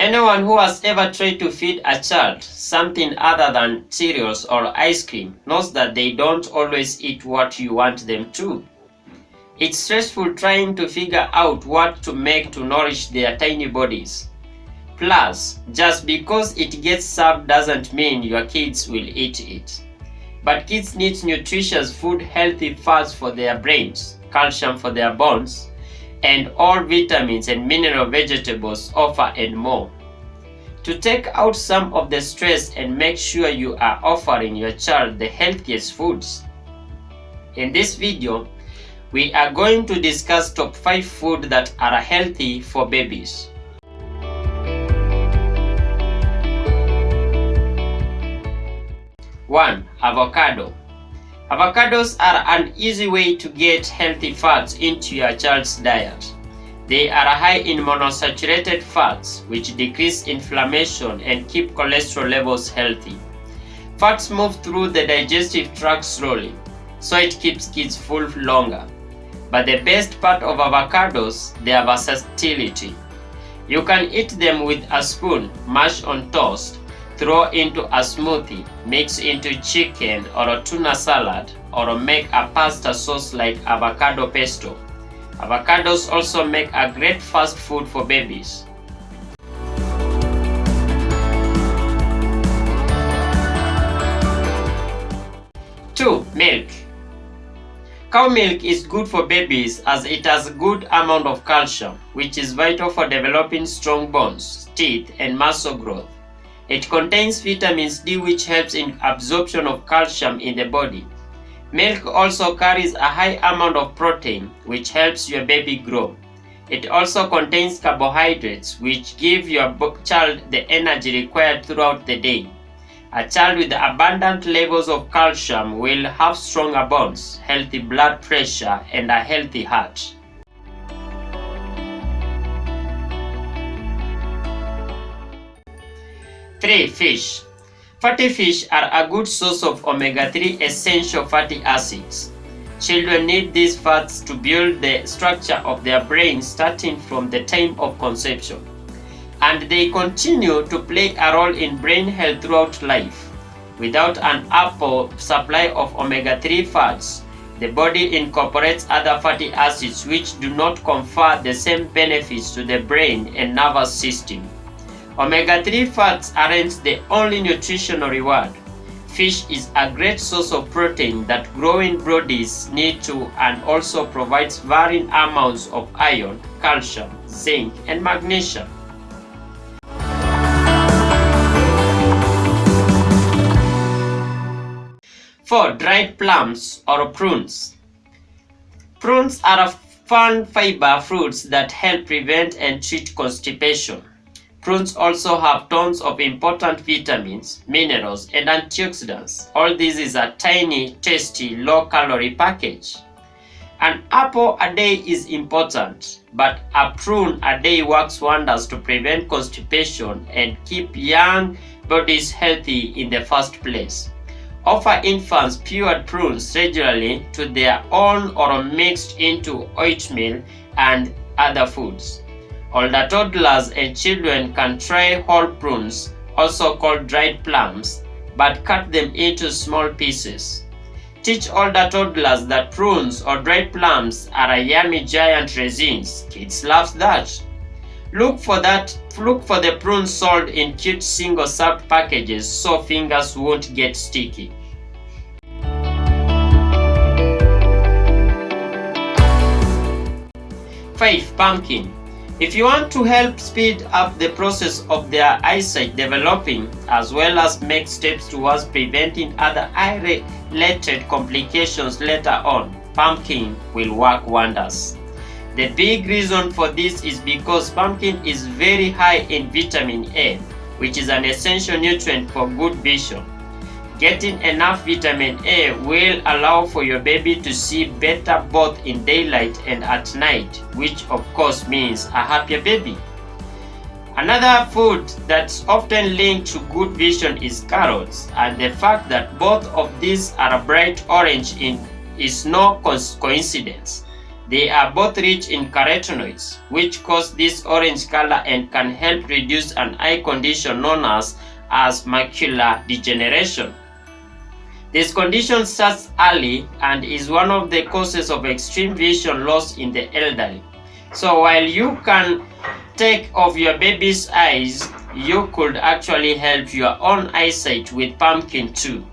Anyone who has ever tried to feed a child something other than cereals or ice cream knows that they don't always eat what you want them to. It's stressful trying to figure out what to make to nourish their tiny bodies. Plus, just because it gets served doesn't mean your kids will eat it. But kids need nutritious food, healthy fats for their brains, calcium for their bones, and all vitamins and mineral vegetables offer and more. To take out some of the stress and make sure you are offering your child the healthiest foods. In this video, we are going to discuss top 5 food that are healthy for babies. One, avocado. Avocados are an easy way to get healthy fats into your child's diet. They are high in monosaturated fats, which decrease inflammation and keep cholesterol levels healthy. Fats move through the digestive tract slowly, so it keeps kids full longer. But the best part of avocados, their versatility. You can eat them with a spoon, mash on toast, throw into a smoothie, mix into chicken or a tuna salad, or make a pasta sauce like avocado pesto. Avocados also make a great fast food for babies. 2. Milk. Cow milk is good for babies as it has a good amount of calcium, which is vital for developing strong bones, teeth, and muscle growth. It contains vitamin D, which helps in absorption of calcium in the body. Milk also carries a high amount of protein, which helps your baby grow. It also contains carbohydrates, which give your child the energy required throughout the day. A child with abundant levels of calcium will have stronger bones, healthy blood pressure, and a healthy heart. 3. Fish. Fatty fish are a good source of omega-3 essential fatty acids. Children need these fats to build the structure of their brain starting from the time of conception. And they continue to play a role in brain health throughout life. Without an ample supply of omega-3 fats, the body incorporates other fatty acids which do not confer the same benefits to the brain and nervous system. Omega-3 fats aren't the only nutritional reward. Fish is a great source of protein that growing bodies need to and also provides varying amounts of iron, calcium, zinc, and magnesium. 4. Dried plums or prunes. Prunes are fun fiber fruits that help prevent and treat constipation. Prunes also have tons of important vitamins, minerals, and antioxidants. All this is a tiny, tasty, low-calorie package. An apple a day is important, but a prune a day works wonders to prevent constipation and keep young bodies healthy in the first place. Offer infants pured prunes regularly to their own or mixed into oatmeal and other foods. Older toddlers and children can try whole prunes, also called dried plums, but cut them into small pieces. Teach older toddlers that prunes or dried plums are a yummy giant raisins. Kids love that. Look for the prunes sold in cute single-served packages so fingers won't get sticky. 5. Pumpkin. If you want to help speed up the process of their eyesight developing, as well as make steps towards preventing other eye-related complications later on, pumpkin will work wonders. The big reason for this is because pumpkin is very high in vitamin A, which is an essential nutrient for good vision. Getting enough vitamin A will allow for your baby to see better both in daylight and at night, which of course means a happier baby. Another food that's often linked to good vision is carrots, and the fact that both of these are bright orange is no coincidence. They are both rich in carotenoids, which cause this orange color and can help reduce an eye condition known as macular degeneration. This condition starts early and is one of the causes of extreme vision loss in the elderly. So while you can take off your baby's eyes, you could actually help your own eyesight with pumpkin too.